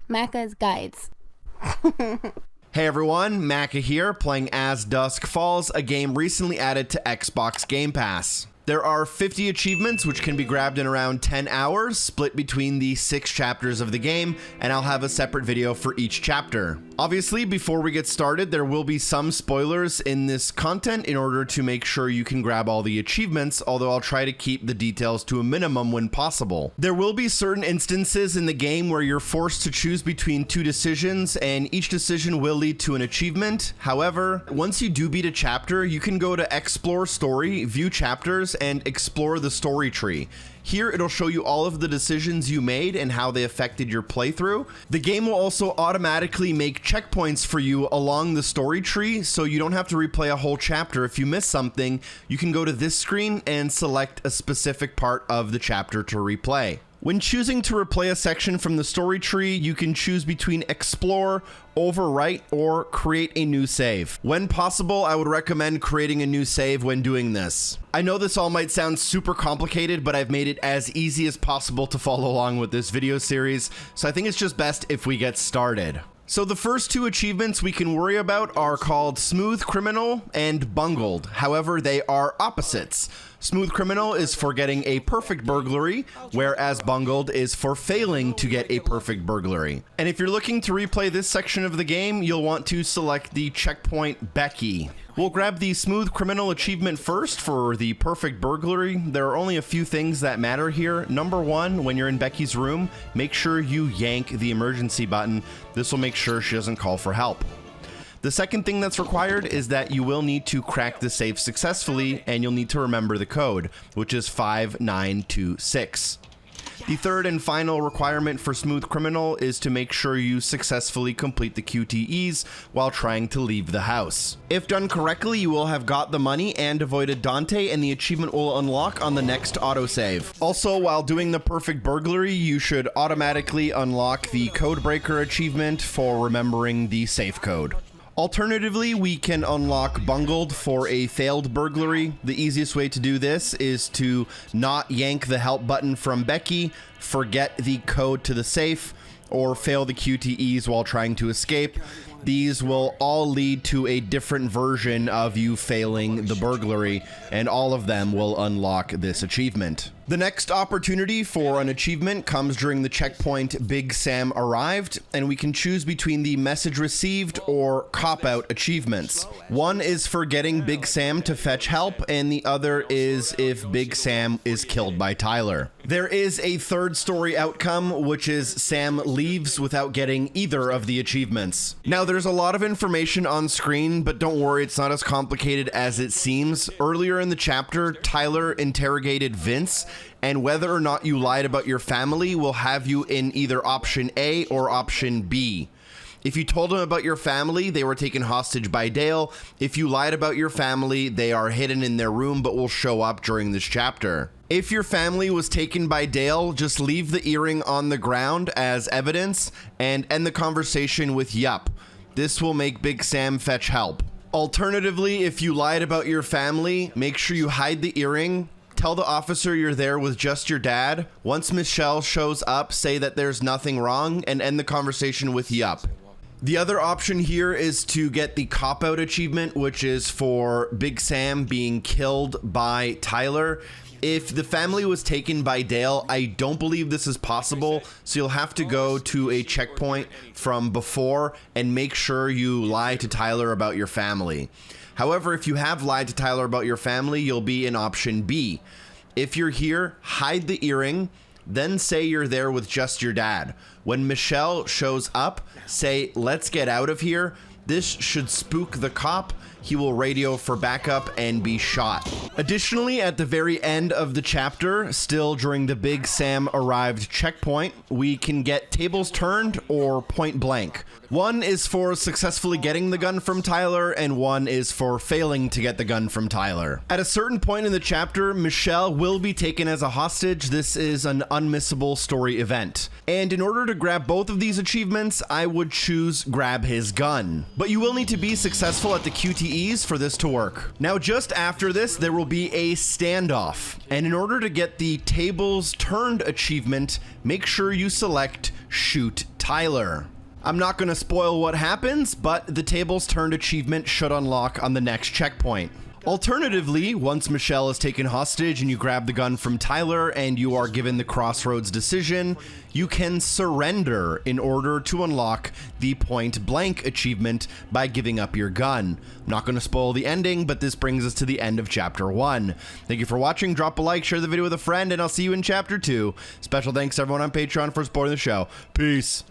Macca's Guides. Hey everyone, Macca here, playing as Dusk Falls, a game recently added to Xbox Game Pass. There are 50 achievements which can be grabbed in around 10 hours, split between the 6 chapters of the game, and I'll have a separate video for each chapter. Obviously, before we get started, there will be some spoilers in this content in order to make sure you can grab all the achievements, although I'll try to keep the details to a minimum when possible. There will be certain instances in the game where you're forced to choose between 2 decisions, and each decision will lead to an achievement. However, once you do beat a chapter, you can go to Explore Story, View Chapters, and explore the story tree. Here it'll show you all of the decisions you made and how they affected your playthrough. The game will also automatically make checkpoints for you along the story tree, so you don't have to replay a whole chapter. If you miss something, you can go to this screen and select a specific part of the chapter to replay. When choosing to replay a section from the story tree, you can choose between Explore, Overwrite, or Create a New Save. When possible, I would recommend creating a new save when doing this. I know this all might sound super complicated, but I've made it as easy as possible to follow along with this video series, so I think it's just best if we get started. So the first 2 achievements we can worry about are called Smooth Criminal and Bungled. However, they are opposites. Smooth Criminal is for getting a perfect burglary, whereas Bungled is for failing to get a perfect burglary. And if you're looking to replay this section of the game, you'll want to select the checkpoint Becky. We'll grab the Smooth Criminal achievement first for the perfect burglary. There are only a few things that matter here. Number 1, when you're in Becky's room, make sure you yank the emergency button. This will make sure she doesn't call for help. The second thing that's required is that you will need to crack the safe successfully, and you'll need to remember the code, which is 5926. The third and final requirement for Smooth Criminal is to make sure you successfully complete the QTEs while trying to leave the house. If done correctly, you will have got the money and avoided Dante, and the achievement will unlock on the next autosave. Also, while doing the perfect burglary, you should automatically unlock the Codebreaker achievement for remembering the safe code. Alternatively, we can unlock Bungled for a failed burglary. The easiest way to do this is to not yank the help button from Becky, forget the code to the safe, or fail the QTEs while trying to escape. These will all lead to a different version of you failing the burglary, and all of them will unlock this achievement. The next opportunity for an achievement comes during the checkpoint Big Sam Arrived, and we can choose between the Message Received or Cop-Out achievements. One is for getting Big Sam to fetch help, and the other is if Big Sam is killed by Tyler. There is a third story outcome, which is Sam leaves without getting either of the achievements. Now, there's a lot of information on screen, but don't worry, it's not as complicated as it seems. Earlier in the chapter, Tyler interrogated Vince, and whether or not you lied about your family will have you in either option A or option B. If you told them about your family, they were taken hostage by Dale. If you lied about your family, they are hidden in their room but will show up during this chapter. If your family was taken by Dale, just leave the earring on the ground as evidence and end the conversation with yup. This will make Big Sam fetch help. Alternatively, if you lied about your family, make sure you hide the earring. Tell the officer you're there with just your dad. Once Michelle shows up, say that there's nothing wrong and end the conversation with yup. The other option here is to get the Cop-Out achievement, which is for Big Sam being killed by Tyler. If the family was taken by Dale, I don't believe this is possible, so you'll have to go to a checkpoint from before and make sure you lie to Tyler about your family. However, if you have lied to Tyler about your family, you'll be in option B. If you're here, hide the earring, then say you're there with just your dad. When Michelle shows up, say, "Let's get out of here." This should spook the cop. He will radio for backup and be shot. Additionally, at the very end of the chapter, still during the Big Sam Arrived checkpoint, we can get Tables Turned or Point Blank. One is for successfully getting the gun from Tyler, and one is for failing to get the gun from Tyler. At a certain point in the chapter, Michelle will be taken as a hostage. This is an unmissable story event. And in order to grab both of these achievements, I would choose Grab His Gun. But you will need to be successful at the QTEs for this to work. Now, just after this, there will be a standoff. And in order to get the Tables Turned achievement, make sure you select Shoot Tyler. I'm not going to spoil what happens, but the tables turned achievement should unlock on the next checkpoint. Alternatively, once Michelle is taken hostage and you grab the gun from Tyler and you are given the crossroads decision, you can surrender in order to unlock the point blank achievement by giving up your gun. I'm not going to spoil the ending, but this brings us to the end of chapter 1. Thank you for watching. Drop a like, share the video with a friend, and I'll see you in chapter 2. Special thanks to everyone on Patreon for supporting the show. Peace.